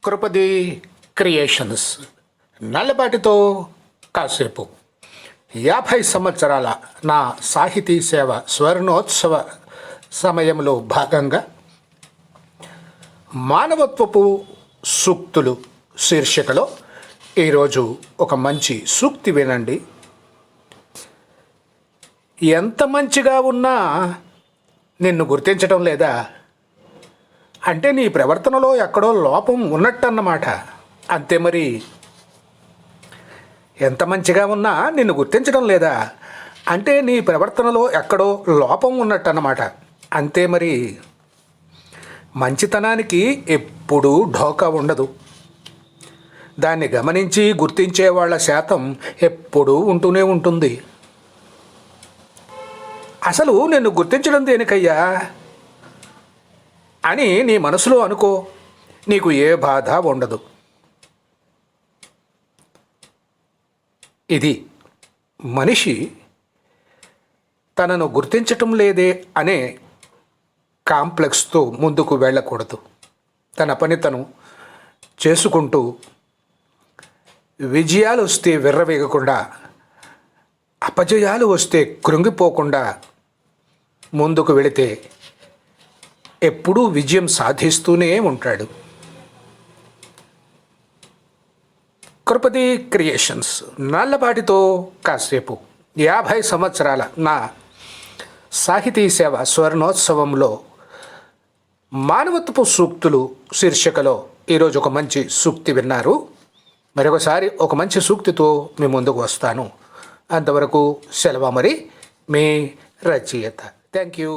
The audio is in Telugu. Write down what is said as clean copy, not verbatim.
కృపది క్రియేషన్స్ నల్లబాటితో కాసేపు 50 సంవత్సరాల నా సాహితీ సేవ స్వర్ణోత్సవ సమయంలో భాగంగా మానవత్వపు సూక్తులు శీర్షికలో ఈరోజు ఒక మంచి సూక్తి వినండి. ఎంత మంచిగా ఉన్నా నిన్ను గుర్తించడం లేదా అంటే నీ ప్రవర్తనలో ఎక్కడో లోపం ఉన్నట్టన్నమాట. అంతే మరి. ఎంత మంచిగా ఉన్నా నిన్ను గుర్తించడం లేదా అంటే నీ ప్రవర్తనలో ఎక్కడో లోపం ఉన్నట్టన్నమాట. అంతే మరి. మంచితనానికి ఎప్పుడూ ఢోకా ఉండదు. దాన్ని గమనించి గుర్తించే వాళ్ళ శాతం ఎప్పుడూ ఉంటూనే ఉంటుంది. అసలు నిన్ను గుర్తించడం దేనికయ్యా అని నీ మనసులో అనుకో, నీకు ఏ బాధ ఉండదు. ఇది మనిషి తనను గుర్తించటం లేదే అనే కాంప్లెక్స్తో ముందుకు వెళ్ళకూడదు. తన పని తను చేసుకుంటూ విజయాలు వస్తే విర్రవేగకుండా, అపజయాలు వస్తే కృంగిపోకుండా ముందుకు వెళితే ఎప్పుడూ విజయం సాధిస్తూనే ఉంటాడు. కృపది క్రియేషన్స్ నల్లబాటితో కాసేపు 50 సంవత్సరాల నా సాహితీ సేవ స్వర్ణోత్సవంలో మానవత్వపు సూక్తులు శీర్షికలో ఈరోజు ఒక మంచి సూక్తి విన్నారు. మరొకసారి ఒక మంచి సూక్తితో మీ ముందుకు వస్తాను. అంతవరకు సెలవు. మరి మీ రచయిత. Thank you.